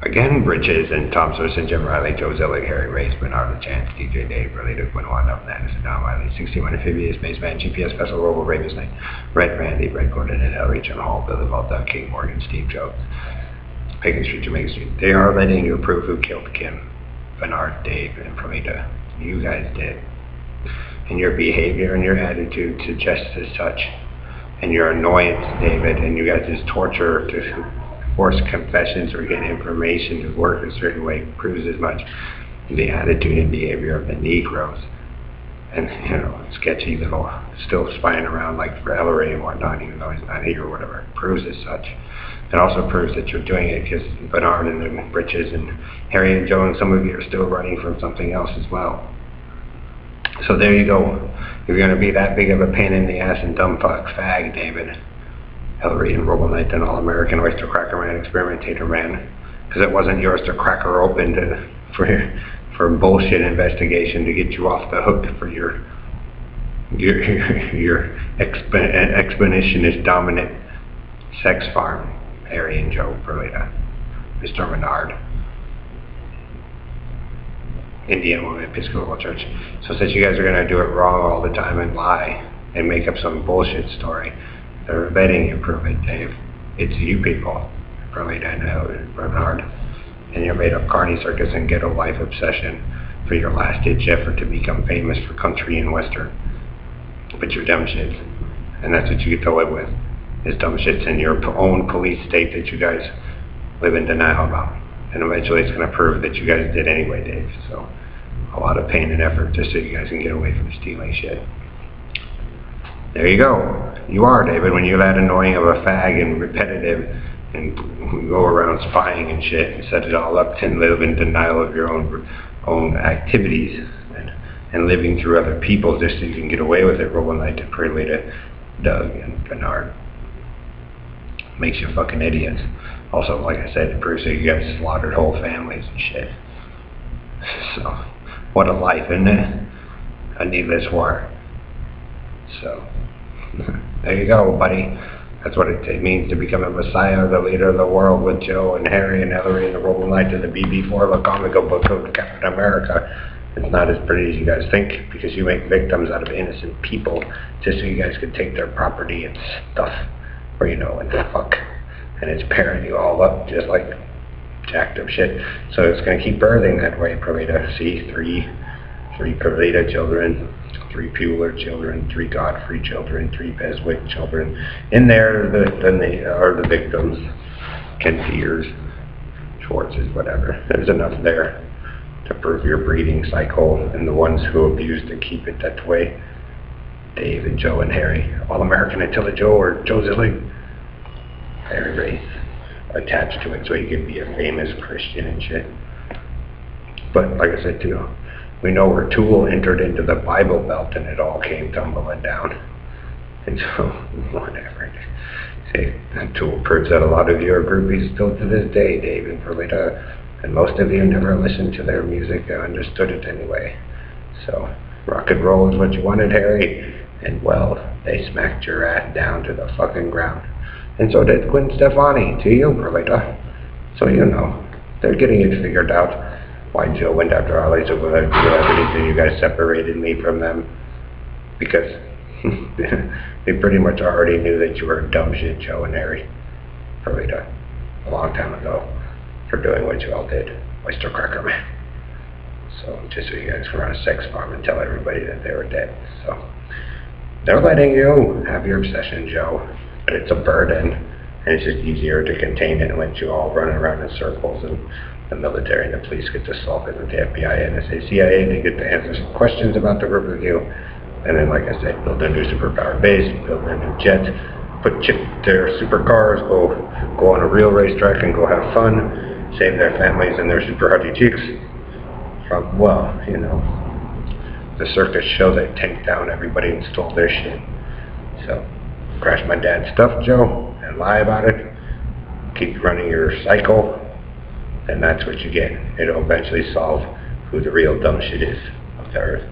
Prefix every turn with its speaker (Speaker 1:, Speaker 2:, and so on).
Speaker 1: Again, Bridges and Tom Sosa, Jim Riley, Joe Zillig, Harry Race, Bernard LaChance, DJ Dave, Related, Quinwan, Up, Madison, Don Wiley, 61 Amphibious, Spaceman, GPS Vessel, Robo, Ravens Night, Red Randy, Red Gordon, and Elrich, and Hall, Billy Malta, King Morgan, Steve Jones, Pagan Street, Jamaica Street. They are letting you prove who killed Kim, Bernard, Dave, and Promita. You guys did. And your behavior and your attitude suggests as such. And your annoyance, David, and you guys' torture to force confessions or get information to work a certain way proves as much. The attitude and behavior of the Negroes. And, sketchy little, still spying around like Ellery and whatnot, even though he's not here or whatever, proves as such. It also proves that you're doing it because Bernard and the Britches and Harry and Joe and some of you are still running from something else as well. So there you go. You're going to be that big of a pain in the ass and dumb fuck fag, David. Hillary and Robo Knight and All-American Oyster Cracker Man, Experimentator Man. Because it wasn't your oyster cracker opened for bullshit investigation to get you off the hook for your expansionist dominant sex farm, Harry and Joe Perlita, Mr. Menard, Indian Woman Episcopal Church. So since you guys are going to do it wrong all the time and lie and make up some bullshit story, they're betting you prove it, Dave. It's you people, Perlita and Bernard, and your made up carny circus and ghetto life obsession for your last ditch effort to become famous for country and western. But you're dumb shits, and that's what you get to live with, is dumb shits in your own police state that you guys live in denial about. And eventually it's going to prove that you guys did anyway, Dave. So a lot of pain and effort just so you guys can get away from stealing shit. There you go. You are, David, when you're that annoying of a fag and repetitive and go around spying and shit and set it all up and live in denial of your own activities and living through other people just so you can get away with it. Robo Knight, Perlita, Doug, and Bernard. Makes you fucking idiots. Also, like I said, it proves that you guys slaughtered whole families and shit. So, what a life, isn't it? A needless war. So, there you go, buddy. That's what it means to become a messiah, the leader of the world with Joe and Harry and Hillary and the Robo Knight and the BB4, the comic book of Captain America. It's not as pretty as you guys think, because you make victims out of innocent people just so you guys can take their property and stuff, or and fuck. And it's pairing you all up just like jacked up shit. So it's going to keep birthing that way, Perlita. See, three Perlita children, 3 Puler children, 3 Godfrey children, 3 Beswick children. In there are the victims, Ken Fears, Schwartz's, whatever. There's enough there to prove your breeding cycle and the ones who abuse to keep it that way. Dave and Joe and Harry, All-American Attila Joe or Joe Zillig. Harry Race attached to it so you can be a famous Christian and shit. But like I said too, we know where Tool entered into the Bible Belt and it all came tumbling down. And so, whatever. See, Tool proves that a lot of you are groupies still to this day, Dave and Perlita, and most of you never listened to their music or understood it anyway. So, rock and roll is what you wanted, Harry, and well, they smacked your ass down to the fucking ground. And so did Gwen Stefani to you, Perlita. So they're getting it figured out why Joe went after Ollie so good and you guys separated me from them. Because they pretty much already knew that you were dumb shit, Joe and Harry, Perlita, a long time ago for doing what you all did. Oyster Cracker Man. So just so you guys can run a sex farm and tell everybody that they were dead. So they're letting you have your obsession, Joe. But it's a burden, and it's just easier to contain it and let you all run around in circles, and the military and the police get to solve it with the FBI, NSA, CIA, they get to answer some questions about the group of you, and then, like I said, build a new superpower base, build a new jet, put chip their supercars, go on a real racetrack and go have fun, save their families and their super hottie chicks from, the circus show that tanked down everybody and stole their shit. So, crash my dad's stuff, Joe, and lie about it, keep running your cycle, and that's what you get. It'll eventually solve who the real dumb shit is of the earth.